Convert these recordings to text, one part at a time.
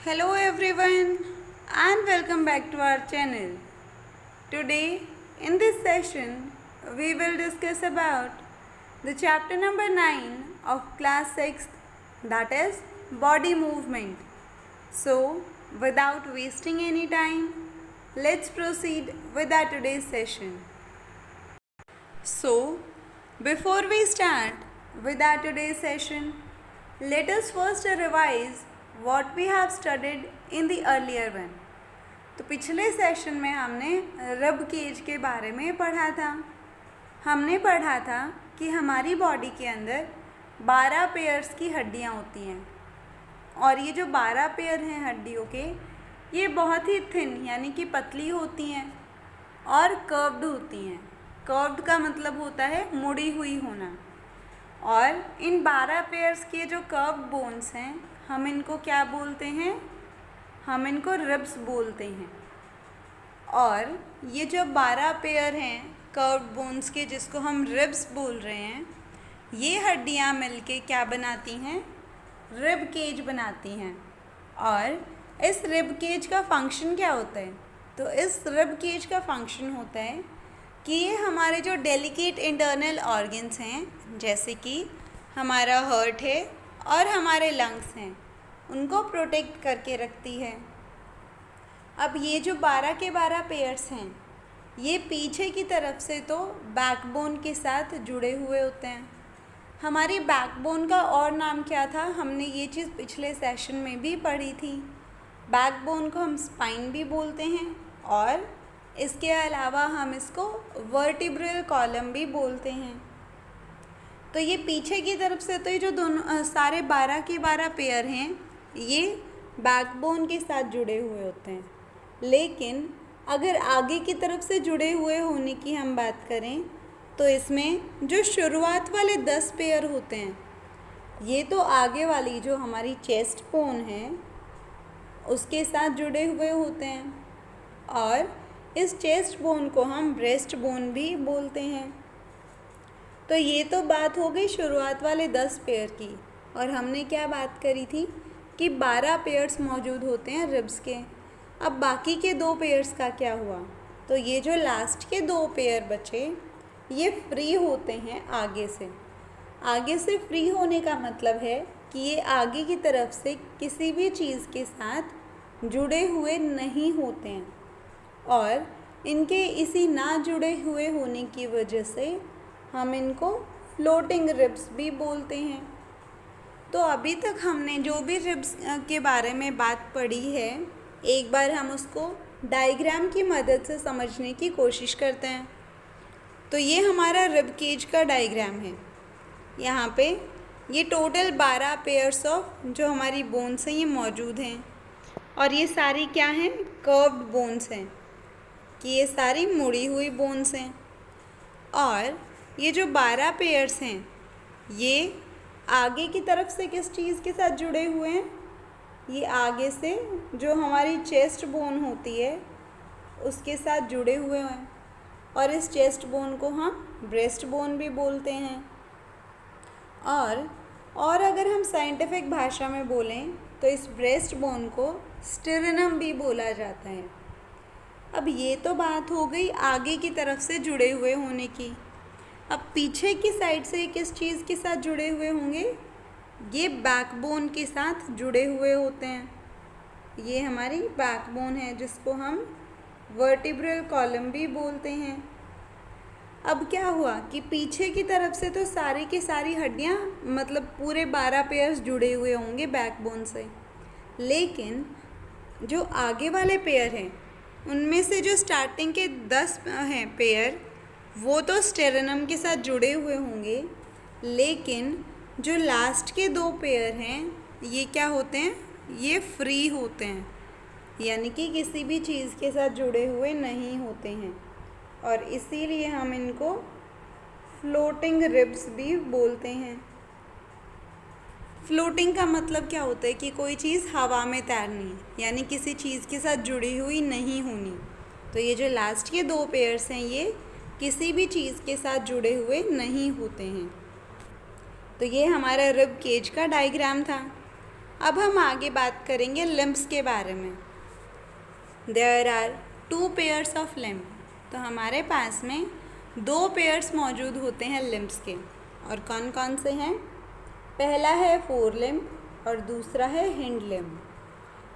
Hello everyone and welcome back to our channel. Today in this session we will discuss about the chapter number 9 of class 6th, that is body movement. So without wasting any time, let's proceed with our today's session. So before we start with our today's session, let us first revise what we have studied in the earlier one. तो पिछले session में हमने रब cage के बारे में पढ़ा था. हमने पढ़ा था कि हमारी बॉडी के अंदर 12 पेयर्स की हड्डियां होती हैं और ये जो 12 पेयर हैं हड्डियों के, ये बहुत ही थिन यानी कि पतली होती हैं और कर्व्ड होती हैं. कर्व्ड का मतलब होता है मुड़ी हुई होना. और इन 12 पेयर्स के जो कर्व्ड बोन्स हैं, हम इनको क्या बोलते हैं? हम इनको रिब्स बोलते हैं. और ये जो 12 पेयर हैं कर्व्ड बोन्स के, जिसको हम रिब्स बोल रहे हैं, ये हड्डियाँ मिलके क्या बनाती हैं? रिब केज बनाती हैं. और इस रिब केज का फंक्शन क्या होता है? तो इस रिब केज का फंक्शन होता है कि ये हमारे जो डेलिकेट इंटरनल ऑर्गन्स हैं, जैसे कि हमारा हार्ट है और हमारे लंग्स हैं, उनको प्रोटेक्ट करके रखती है. अब ये जो 12 के 12 पेयर्स हैं, ये पीछे की तरफ से तो बैकबोन के साथ जुड़े हुए होते हैं. हमारी बैकबोन का और नाम क्या था? हमने ये चीज़ पिछले सेशन में भी पढ़ी थी. बैकबोन को हम स्पाइन भी बोलते हैं और इसके अलावा हम इसको वर्टिब्रल कॉलम भी बोलते हैं. तो ये पीछे की तरफ से तो ये जो दोनों सारे 12 के 12 पेयर हैं, ये बैकबोन के साथ जुड़े हुए होते हैं. लेकिन अगर आगे की तरफ से जुड़े हुए होने की हम बात करें, तो इसमें जो शुरुआत वाले 10 पेयर होते हैं, ये तो आगे वाली जो हमारी चेस्ट बोन है उसके साथ जुड़े हुए होते हैं. और इस चेस्ट बोन को हम ब्रेस्ट बोन भी बोलते हैं. तो ये तो बात हो गई शुरुआत वाले 10 पेयर की. और हमने क्या बात करी थी कि 12 पेयर्स मौजूद होते हैं रिब्स के. अब बाकी के 2 पेयर्स का क्या हुआ? तो ये जो लास्ट के 2 पेयर बचे, ये फ्री होते हैं आगे से. आगे से फ्री होने का मतलब है कि ये आगे की तरफ से किसी भी चीज़ के साथ जुड़े हुए नहीं होते हैं. और इनके इसी ना जुड़े हुए होने की वजह से हम इनको फ्लोटिंग रिब्स भी बोलते हैं. तो अभी तक हमने जो भी रिब्स के बारे में बात पढ़ी है, एक बार हम उसको डायग्राम की मदद से समझने की कोशिश करते हैं. तो ये हमारा रिब केज का डायग्राम है. यहाँ पे ये टोटल 12 पेयर्स ऑफ जो हमारी बोन्स हैं ये मौजूद हैं. और ये सारी क्या हैं? कर्व्ड बोन्स हैं, कि ये सारी मुड़ी हुई बोन्स हैं. और ये जो 12 पेयर्स हैं, ये आगे की तरफ से किस चीज़ के साथ जुड़े हुए हैं? ये आगे से जो हमारी चेस्ट बोन होती है उसके साथ जुड़े हुए हैं. और इस चेस्ट बोन को हम ब्रेस्ट बोन भी बोलते हैं. और अगर हम साइंटिफिक भाषा में बोलें तो इस ब्रेस्ट बोन को स्टेरनम भी बोला जाता है. अब ये तो बात हो गई आगे की तरफ से जुड़े हुए होने की. अब पीछे की साइड से किस चीज़ के साथ जुड़े हुए होंगे? ये बैकबोन के साथ जुड़े हुए होते हैं. ये हमारी बैकबोन है, जिसको हम वर्टिब्रल कॉलम भी बोलते हैं. अब क्या हुआ कि पीछे की तरफ से तो सारी की सारी हड्डियाँ, मतलब पूरे 12 पेयर्स जुड़े हुए होंगे बैकबोन से. लेकिन जो आगे वाले पेयर हैं, उनमें से जो स्टार्टिंग के 10 हैं पेयर, वो तो स्टेरनम के साथ जुड़े हुए होंगे. लेकिन जो लास्ट के 2 पेयर हैं, ये क्या होते हैं? ये फ्री होते हैं, यानी कि किसी भी चीज़ के साथ जुड़े हुए नहीं होते हैं. और इसीलिए हम इनको फ्लोटिंग रिब्स भी बोलते हैं. फ्लोटिंग का मतलब क्या होता है? कि कोई चीज़ हवा में तैरनी, यानी किसी चीज़ के साथ जुड़ी हुई नहीं होनी. तो ये जो लास्ट के 2 पेयर्स हैं, ये किसी भी चीज़ के साथ जुड़े हुए नहीं होते हैं. तो ये हमारा रिब केज का डायग्राम था. अब हम आगे बात करेंगे लिम्ब्स के बारे में। There are 2 pairs of limb. तो हमारे पास में 2 पेयर्स मौजूद होते हैं लिम्ब्स के, और कौन कौन से हैं? पहला है फोर लिम्ब और दूसरा है हिंड लिम्ब।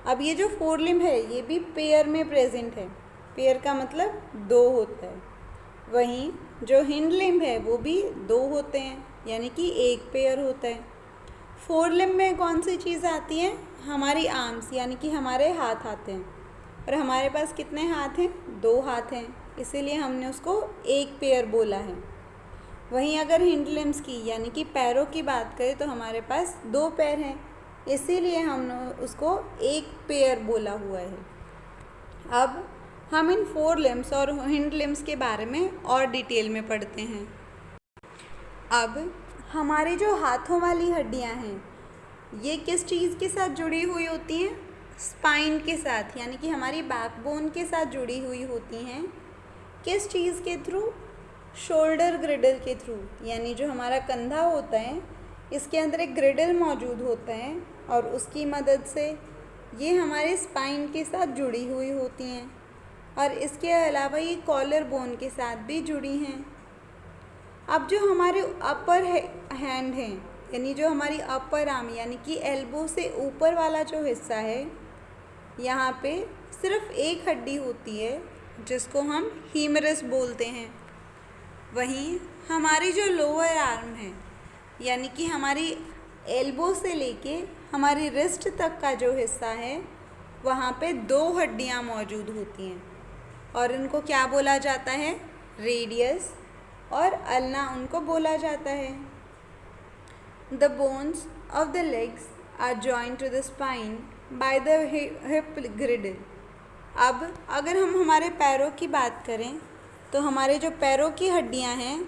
अब ये जो फोर लिम्ब है ये भी पेयर में प्रेजेंट है। पेयर का मतलब 2 होता है। वहीं जो हिंड लिम्ब है वो भी 2 होते हैं, यानी कि 1 पेयर होता है। फोर लिम्ब में कौन सी चीज़ आती है? हमारी आर्म्स, यानी कि हमारे हाथ आते हैं। और हमारे पास कितने हाथ हैं? 2 हाथ हैं, इसीलिए हमने उसको 1 पेयर बोला है। वहीं अगर हिंड लिम्ब्स की यानी कि पैरों की बात करें तो हमारे पास 2 पैर हैं, इसीलिए हमने उसको 1 पेयर बोला हुआ है। अब हम इन फोर लिम्ब्स और हिंड लिम्ब्स के बारे में और डिटेल में पढ़ते हैं। अब हमारे जो हाथों वाली हड्डियां हैं ये किस चीज़ के साथ जुड़ी हुई होती हैं? स्पाइन के साथ, यानी कि हमारी बैकबोन के साथ जुड़ी हुई होती हैं। किस चीज़ के थ्रू? शोल्डर ग्रिडल के थ्रू, यानी जो हमारा कंधा होता है इसके अंदर एक ग्रिडल मौजूद होता है और उसकी मदद से ये हमारे स्पाइन के साथ जुड़ी हुई होती हैं। और इसके अलावा ये कॉलर बोन के साथ भी जुड़ी हैं। अब जो हमारे अपर हैंड हैं, यानी जो हमारी अपर आर्म यानी कि एल्बो से ऊपर वाला जो हिस्सा है, यहाँ पे सिर्फ एक हड्डी होती है जिसको हम हीमरस बोलते हैं। वहीं हमारी जो लोअर आर्म है, यानी कि हमारी एल्बो से लेके हमारी रिस्ट तक का जो हिस्सा है, वहाँ पे 2 हड्डियाँ मौजूद होती हैं और उनको क्या बोला जाता है? रेडियस और अल्ना उनको बोला जाता है। The bones of the legs are joint to the spine by the hip girdle. अब अगर हम हमारे पैरों की बात करें तो हमारे जो पैरों की हड्डियां हैं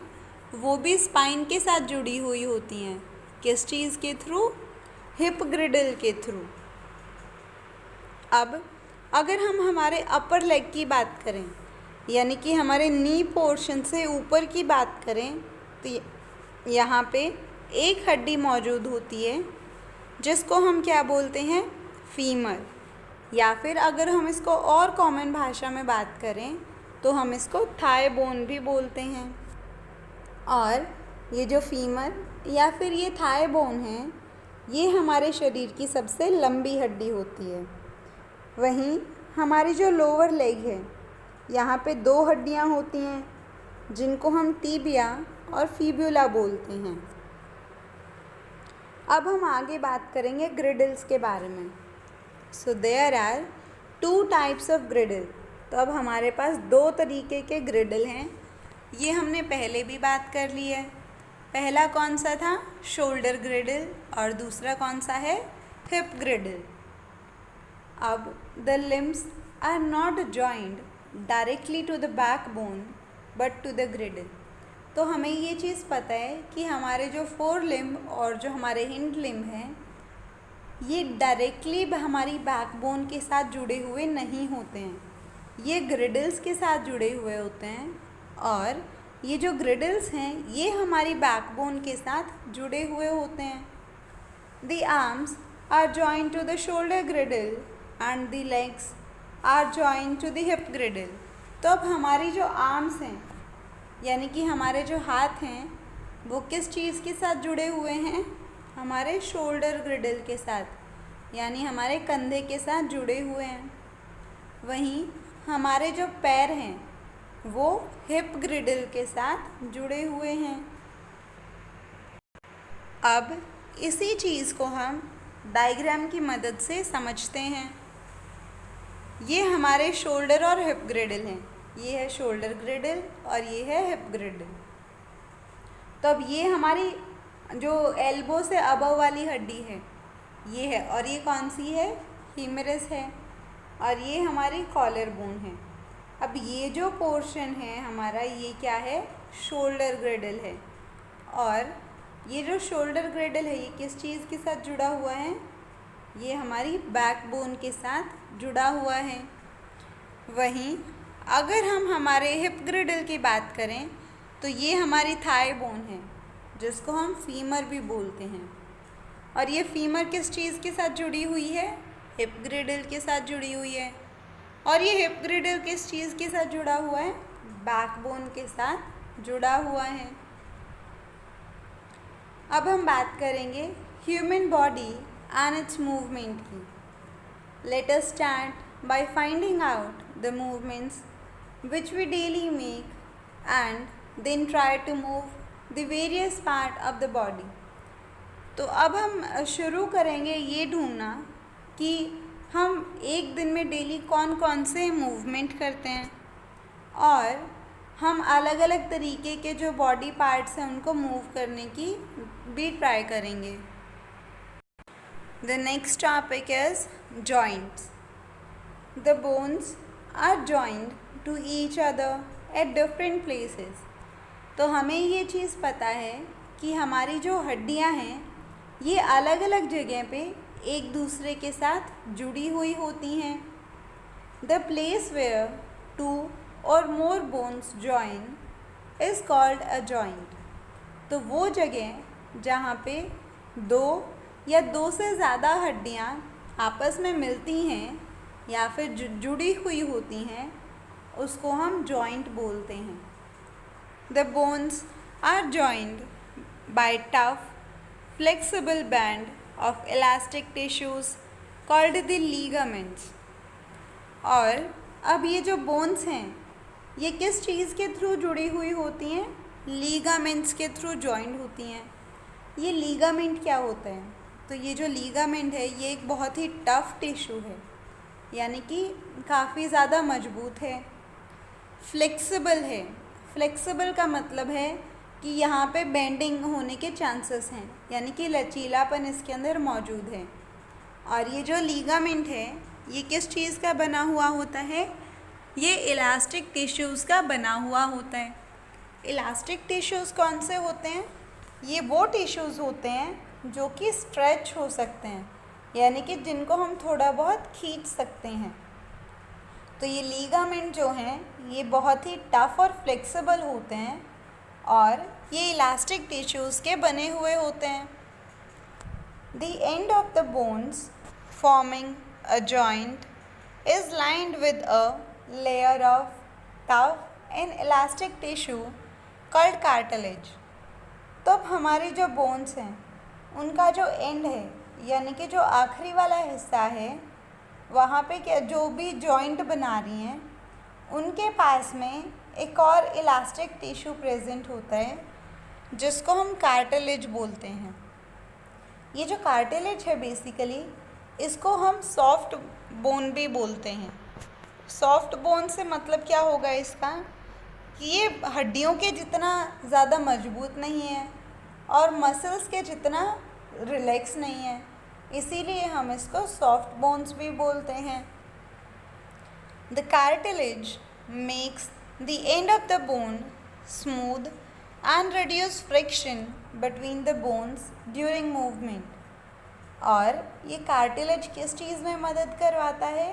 वो भी स्पाइन के साथ जुड़ी हुई होती हैं। किस चीज़ के थ्रू? हिप ग्रिडल के थ्रू। अब अगर हम हमारे अपर लेग की बात करें, यानी कि हमारे नी पोर्शन से ऊपर की बात करें, तो यहाँ पे एक हड्डी मौजूद होती है जिसको हम क्या बोलते हैं? फीमर। या फिर अगर हम इसको और कॉमन भाषा में बात करें तो हम इसको थाई बोन भी बोलते हैं। और ये जो फीमर या फिर ये थाई बोन है, ये हमारे शरीर की सबसे लंबी हड्डी होती है। वहीं हमारी जो लोअर लेग है, यहाँ पे 2 हड्डियाँ होती हैं जिनको हम टीबिया और फीब्यूला बोलते हैं। अब हम आगे बात करेंगे ग्रिडल्स के बारे में। So there are 2 types of girdle. तो अब हमारे पास 2 तरीके के ग्रिडल हैं। ये हमने पहले भी बात कर ली है। पहला कौन सा था? शोल्डर ग्रिडल, और दूसरा कौन सा है? Hip girdle. अब the limbs are not joined directly to the backbone but to the girdle. तो हमें ये चीज़ पता है कि हमारे जो फोर लिम्ब और जो हमारे हिंड लिम्ब हैं ये डायरेक्टली हमारी बैकबोन के साथ जुड़े हुए नहीं होते हैं, ये ग्रिडल्स के साथ जुड़े हुए होते हैं। और ये जो ग्रिडल्स हैं ये हमारी बैकबोन के साथ जुड़े हुए होते हैं। The arms are joint to the shoulder girdle and the legs are joint to the hip girdle. तो अब हमारी जो आर्म्स हैं यानी कि हमारे जो हाथ हैं वो किस चीज़ के साथ जुड़े हुए हैं? हमारे शोल्डर ग्रिडल के साथ, यानी हमारे कंधे के साथ जुड़े हुए हैं। वहीं हमारे जो पैर हैं वो हिप ग्रिडल के साथ जुड़े हुए हैं। अब इसी चीज़ को हम डायग्राम की मदद से समझते हैं। ये हमारे शोल्डर और हिप ग्रिडल हैं। ये है शोल्डर ग्रिडल और ये है हिप ग्रिडल। तो अब ये हमारी जो एल्बो से अबव वाली हड्डी है ये है, और ये कौन सी है? हीमरस है। और ये हमारी कॉलर बोन है। अब ये जो पोर्शन है हमारा ये क्या है? शोल्डर ग्रिडल है। और ये जो शोल्डर ग्रिडल है ये किस चीज़ के साथ जुड़ा हुआ है? ये हमारी बैकबोन के साथ जुड़ा हुआ है। वहीं अगर हम हमारे हिप ग्रिडल की बात करें तो ये हमारी थाई बोन है जिसको हम फीमर भी बोलते हैं। और ये फीमर किस चीज़ के साथ जुड़ी हुई है? हिप ग्रिडल के साथ जुड़ी हुई है। और ये हिप ग्रिडल किस चीज़ के साथ जुड़ा हुआ है? बैकबोन के साथ जुड़ा हुआ है। अब हम बात करेंगे human body and its movement की। Let us start by finding out the movements which we daily make and then try to move the various part of the body। तो अब हम शुरू करेंगे ये ढूंढना कि हम एक दिन में डेली कौन कौन से मूवमेंट करते हैं और हम अलग अलग तरीके के जो बॉडी पार्ट्स हैं उनको मूव करने की भी ट्राई करेंगे। The next topic is joints. The bones are joined to each other at different places. तो हमें ये चीज़ पता है कि हमारी जो हड्डियाँ हैं ये अलग अलग जगह पे एक दूसरे के साथ जुड़ी हुई होती हैं। द प्लेस वेयर टू और more bones join is called a joint. तो वो जगह जहाँ पे दो या दो से ज़्यादा हड्डियाँ आपस में मिलती हैं या फिर जुड़ी हुई होती हैं उसको हम जॉइंट बोलते हैं। The bones are joined by tough flexible band of elastic tissues called the ligaments. और अब ये जो बोन्स हैं ये किस चीज़ के थ्रू जुड़ी हुई होती हैं? लीगामेंट्स के थ्रू जॉइंट होती हैं। ये लीगामेंट क्या होता है? तो ये जो लीगामेंट है ये एक बहुत ही टफ टिश्यू है, यानी कि काफ़ी ज़्यादा मजबूत है। फ्लेक्सिबल है। फ्लेक्सिबल का मतलब है कि यहाँ पे बेंडिंग होने के चांसेस हैं, यानी कि लचीलापन इसके अंदर मौजूद है। और ये जो लीगामेंट है ये किस चीज़ का बना हुआ होता है? ये इलास्टिक टिश्यूज़ का बना हुआ होता है। इलास्टिक टिश्यूज़ कौन से होते हैं? ये वो टिश्यूज़ होते हैं जो कि स्ट्रेच हो सकते हैं, यानी कि जिनको हम थोड़ा बहुत खींच सकते हैं। तो ये लीगामेंट जो हैं ये बहुत ही टफ़ और फ्लेक्सिबल होते हैं और ये इलास्टिक टिश्यूज़ के बने हुए होते हैं। The end of the bones forming a joint is lined with a layer of tough and elastic tissue called cartilage. तो अब हमारी जो बोन्स हैं उनका जो एंड है, यानी कि जो आखिरी वाला हिस्सा है, वहाँ पे क्या जो भी जॉइंट बना रही हैं उनके पास में एक और इलास्टिक टिश्यू प्रेजेंट होता है जिसको हम कार्टिलेज बोलते हैं। ये जो कार्टिलेज है बेसिकली इसको हम सॉफ्ट बोन भी बोलते हैं। सॉफ्ट बोन से मतलब क्या होगा इसका कि ये हड्डियों के जितना ज़्यादा मजबूत नहीं है और मसल्स के जितना रिलैक्स नहीं है, इसीलिए हम इसको सॉफ्ट बोन्स भी बोलते हैं। The cartilage makes the end of the bone smooth and reduce friction between the bones during movement. और ये कार्टिलेज किस चीज़ में मदद करवाता है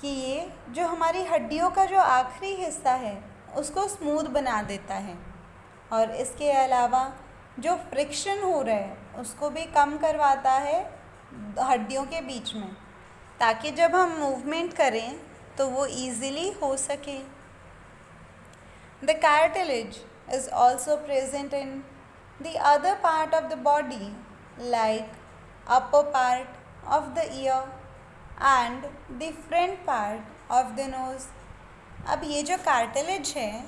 कि ये जो हमारी हड्डियों का जो आखिरी हिस्सा है उसको स्मूथ बना देता है और इसके अलावा जो फ्रिक्शन हो रहा है उसको भी कम करवाता है हड्डियों के बीच में, ताकि जब हम मूवमेंट करें तो वो इजीली हो सके। The cartilage is also present in the other part of the body like upper part of the ear and the front part of the nose. अब ये जो कार्टिलेज है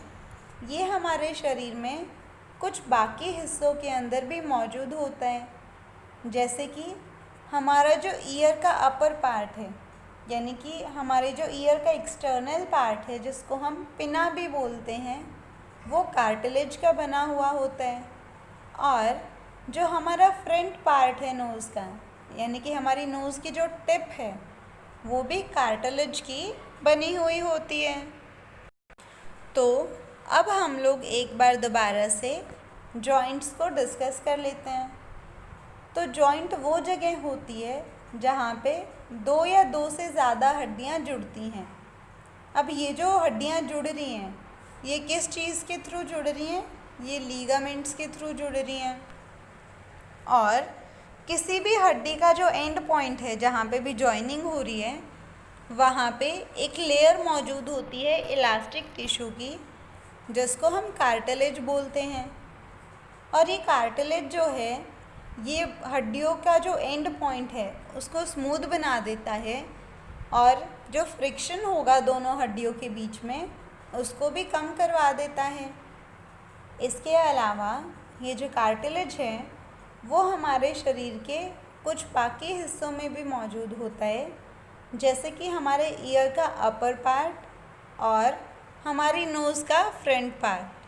ये हमारे शरीर में कुछ बाकी हिस्सों के अंदर भी मौजूद होता है, जैसे कि हमारा जो ईयर का अपर पार्ट है, यानी कि हमारे जो ईयर का एक्सटर्नल पार्ट है जिसको हम पिना भी बोलते हैं, वो कार्टिलेज का बना हुआ होता है। और जो हमारा फ्रंट पार्ट है नोज़ का, यानी कि हमारी नोज़ की जो टिप है वो भी कार्टिलेज की बनी हुई होती है। तो अब हम लोग एक बार दोबारा से जॉइंट्स को डिस्कस कर लेते हैं। तो जॉइंट वो जगह होती है जहाँ पे दो या दो से ज़्यादा हड्डियाँ जुड़ती हैं। अब ये जो हड्डियाँ जुड़ रही हैं ये किस चीज़ के थ्रू जुड़ रही हैं? ये लीगामेंट्स के थ्रू जुड़ रही हैं। और किसी भी हड्डी का जो एंड पॉइंट है, जहाँ पे भी जॉइनिंग हो रही है, वहाँ पे एक लेयर मौजूद होती है इलास्टिक टिश्यू की, जिसको हम कार्टिलेज बोलते हैं। और ये कार्टिलेज जो है, ये हड्डियों का जो एंड पॉइंट है उसको स्मूथ बना देता है, और जो फ्रिक्शन होगा दोनों हड्डियों के बीच में उसको भी कम करवा देता है। इसके अलावा ये जो कार्टिलेज है वो हमारे शरीर के कुछ बाकी हिस्सों में भी मौजूद होता है, जैसे कि हमारे ईयर का अपर पार्ट और हमारी नोज़ का फ्रंट पार्ट।